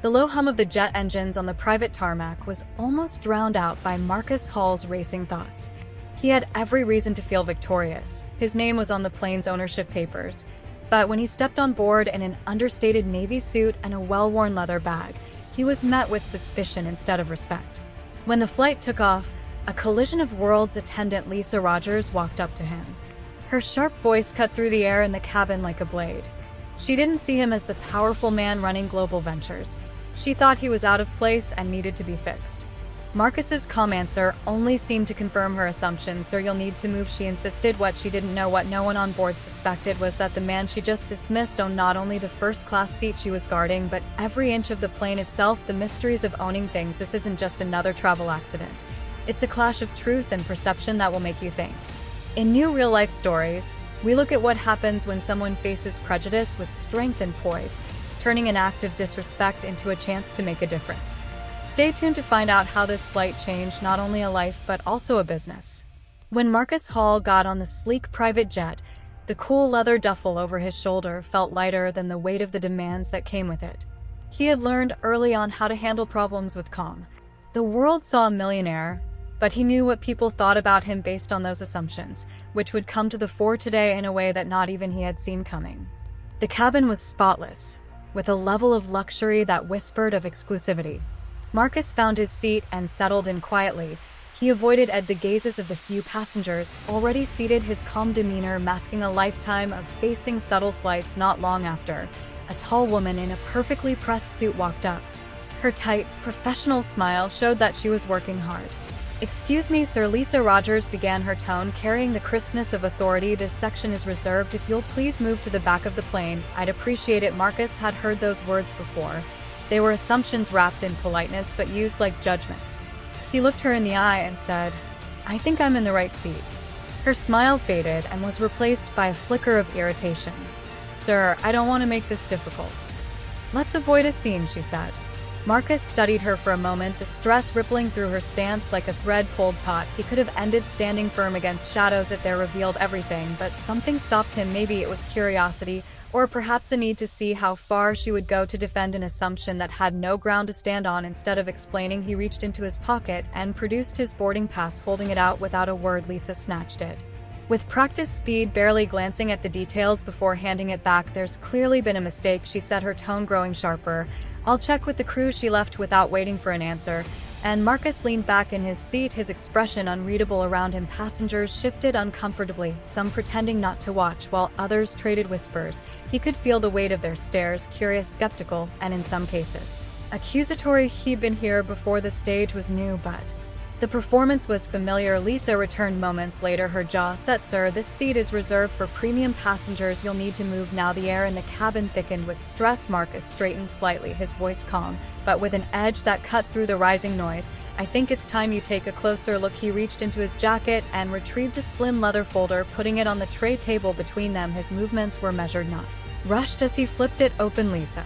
The low hum of the jet engines on the private tarmac was almost drowned out by Marcus Hall's racing thoughts. He had every reason to feel victorious. His name was on the plane's ownership papers. But when he stepped on board in an understated navy suit and a well-worn leather bag, he was met with suspicion instead of respect. When the flight took off, a collision of worlds attendant Lisa Rogers walked up to him. Her sharp voice cut through the air in the cabin like a blade. She didn't see him as the powerful man running global ventures. She thought he was out of place and needed to be fixed. Marcus's calm answer only seemed to confirm her assumption. "Sir, you'll need to move," she insisted. What she didn't know, what no one on board suspected, was that the man she just dismissed owned not only the first-class seat she was guarding, but every inch of the plane itself. The mysteries of owning things. This isn't just another travel accident. It's a clash of truth and perception that will make you think. In new real-life stories, we look at what happens when someone faces prejudice with strength and poise, turning an act of disrespect into a chance to make a difference. Stay tuned to find out how this flight changed not only a life but also a business. When Marcus Hall got on the sleek private jet, the cool leather duffel over his shoulder felt lighter than the weight of the demands that came with it. He had learned early on how to handle problems with calm. The world saw a millionaire, but he knew what people thought about him based on those assumptions, which would come to the fore today in a way that not even he had seen coming. The cabin was spotless, with a level of luxury that whispered of exclusivity. Marcus found his seat and settled in quietly. He avoided the gazes of the few passengers already seated, his calm demeanor masking a lifetime of facing subtle slights. Not long after, a tall woman in a perfectly pressed suit walked up. Her tight, professional smile showed that she was working hard. "Excuse me, sir," Lisa Rogers began, her tone carrying the crispness of authority. "This section is reserved. If you'll please move to the back of the plane, I'd appreciate it." Marcus had heard those words before. They were assumptions wrapped in politeness but used like judgments. He looked her in the eye and said, "I think I'm in the right seat." Her smile faded and was replaced by a flicker of irritation. "Sir, I don't want to make this difficult." "Let's avoid a scene," she said. Marcus studied her for a moment, the stress rippling through her stance like a thread pulled taut. He could have ended standing firm against shadows if they revealed everything, but something stopped him. Maybe it was curiosity, or perhaps a need to see how far she would go to defend an assumption that had no ground to stand on. Instead of explaining, he reached into his pocket and produced his boarding pass. Holding it out without a word, Lisa snatched it. With practiced speed, barely glancing at the details before handing it back. "There's clearly been a mistake," she said, her tone growing sharper. "I'll check with the crew." She left without waiting for an answer, and Marcus leaned back in his seat, his expression unreadable around him. Passengers shifted uncomfortably, some pretending not to watch, while others traded whispers. He could feel the weight of their stares, curious, skeptical, and in some cases accusatory. He'd been here before. The stage was new, but the performance was familiar. Lisa returned moments later, her jaw set. "Sir, this seat is reserved for premium passengers. You'll need to move now." The air in the cabin thickened with stress. Marcus straightened slightly, his voice calm, but with an edge that cut through the rising noise. "I think it's time you take a closer look." He reached into his jacket and retrieved a slim leather folder, putting it on the tray table between them. His movements were measured, not rushed, as he flipped it open. Lisa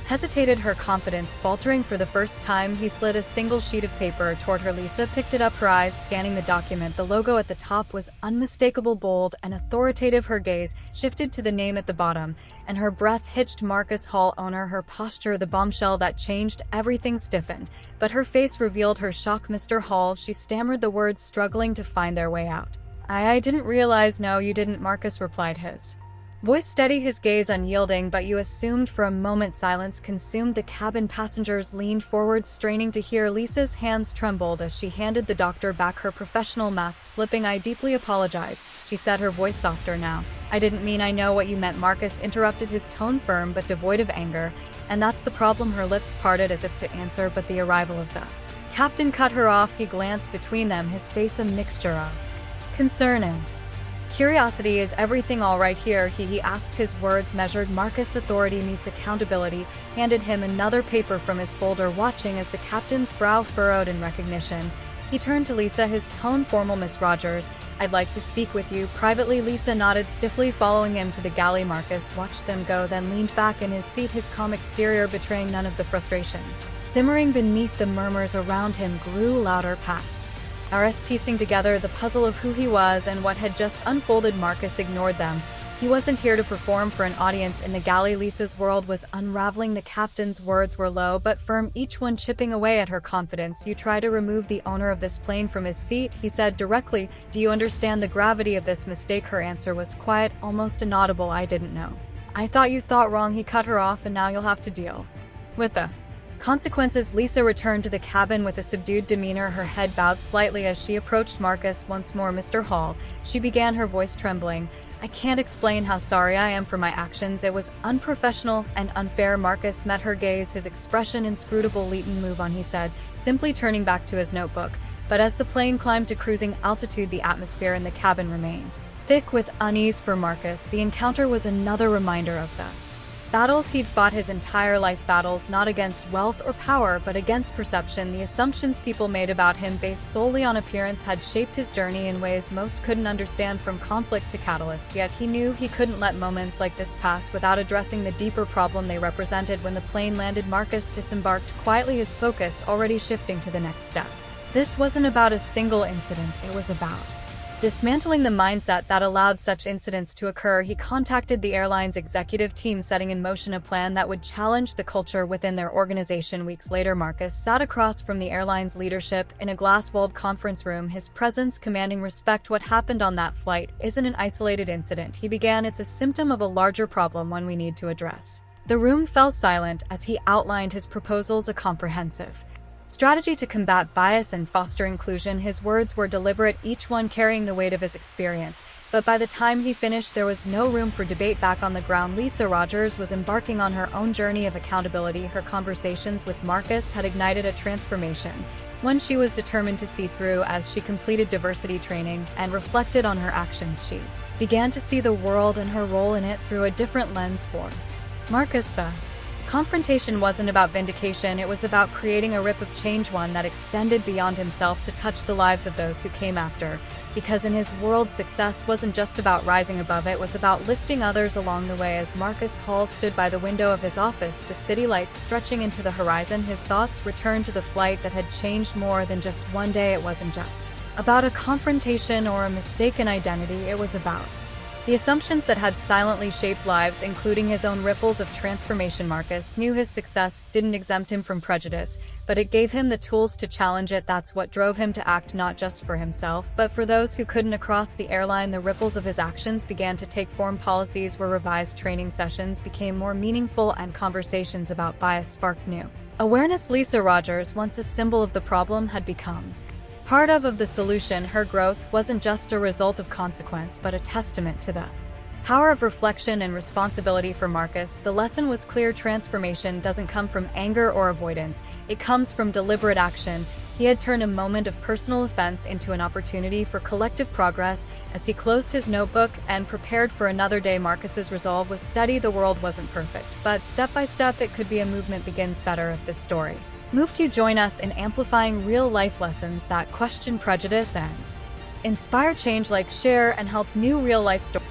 hesitated, her confidence faltering for the first time. He slid a single sheet of paper toward her. Lisa picked it up, her eyes scanning the document. The logo at the top was unmistakable, bold and authoritative. Her gaze shifted to the name at the bottom, and her breath hitched. Marcus Hall, owner. Her posture, the bombshell that changed everything, stiffened, but her face revealed her shock. "Mr. Hall," she stammered the words, struggling to find their way out. I didn't realize." "No, you didn't," Marcus replied, his voice steady, his gaze unyielding. "But you assumed." For a moment, silence consumed the cabin. Passengers leaned forward, straining to hear. Lisa's hands trembled as she handed the doctor back, her professional mask slipping. "I deeply apologize," she said, her voice softer now. "I didn't mean." "I know what you meant," Marcus interrupted, his tone firm but devoid of anger. "And that's the problem." Her lips parted as if to answer, but the arrival of the captain cut her off. He glanced between them, his face a mixture of concern and curiosity. "Is everything all right here?" he asked, his words measured. Marcus, authority meets accountability, handed him another paper from his folder, watching as the captain's brow furrowed in recognition. He turned to Lisa, his tone formal. "Miss Rogers, I'd like to speak with you privately." Lisa nodded stiffly, following him to the galley. Marcus watched them go, then leaned back in his seat, his calm exterior betraying none of the frustration simmering beneath. The murmurs around him grew louder. Piecing together the puzzle of who he was and what had just unfolded. Marcus ignored them, He wasn't here to perform for an audience in the galley. Lisa's world was unraveling. The captain's words were low but firm, each one chipping away at her confidence. "You try to remove the owner of this plane from his seat," he said directly. "Do you understand the gravity of this mistake?" Her answer was quiet, almost inaudible. "I didn't know. I thought you thought wrong." He cut her off. "And now you'll have to deal with the consequences." Lisa returned to the cabin with a subdued demeanor, her head bowed slightly as she approached Marcus once more. "Mr. Hall," she began, her voice trembling, "I can't explain how sorry I am for my actions. It was unprofessional and unfair." Marcus met her gaze, his expression inscrutable. "Leighton, move on," he said, simply turning back to his notebook. But as the plane climbed to cruising altitude, the atmosphere in the cabin remained thick with unease for Marcus. The encounter was another reminder of the battles he'd fought his entire life, battles not against wealth or power but against perception. The assumptions people made about him based solely on appearance had shaped his journey in ways most couldn't understand, from conflict to catalyst. Yet he knew he couldn't let moments like this pass without addressing the deeper problem they represented. When the plane landed, Marcus disembarked quietly, his focus already shifting to the next step. This wasn't about a single incident, it was about dismantling the mindset that allowed such incidents to occur. He contacted the airline's executive team, setting in motion a plan that would challenge the culture within their organization. Weeks later, Marcus sat across from the airline's leadership in a glass-walled conference room, his presence commanding respect. "What happened on that flight isn't an isolated incident," he began. "It's a symptom of a larger problem, one we need to address." The room fell silent as he outlined his proposals, a comprehensive strategy to combat bias and foster inclusion. His words were deliberate, each one carrying the weight of his experience. But by the time he finished, there was no room for debate. Back on the ground, Lisa Rogers was embarking on her own journey of accountability. Her conversations with Marcus had ignited a transformation, one she was determined to see through. As she completed diversity training and reflected on her actions, she began to see the world and her role in it through a different lens. For Marcus, the confrontation wasn't about vindication, it was about creating a rip of change, one that extended beyond himself to touch the lives of those who came after. Because in his world, success wasn't just about rising above, it was about lifting others along the way. As Marcus Hall stood by the window of his office, the city lights stretching into the horizon, his thoughts returned to the flight that had changed more than just one day. It wasn't just about a confrontation or a mistaken identity, it was about the assumptions that had silently shaped lives, including his own. Ripples of transformation. Marcus knew his success didn't exempt him from prejudice, but it gave him the tools to challenge it. That's what drove him to act, not just for himself, but for those who couldn't. Across the airline, the ripples of his actions began to take form. Policies were revised, training sessions became more meaningful, and conversations about bias sparked new awareness. Lisa Rogers, once a symbol of the problem, had become part of the solution. Her growth wasn't just a result of consequence, but a testament to the power of reflection and responsibility. For Marcus, the lesson was clear: transformation doesn't come from anger or avoidance, it comes from deliberate action. He had turned a moment of personal offense into an opportunity for collective progress. As he closed his notebook and prepared for another day, Marcus's resolve was steady. The world wasn't perfect, but step by step it could be. A movement begins better. If this story moved you, join us in amplifying real-life lessons that question prejudice and inspire change. Like, share, and help new real-life stories.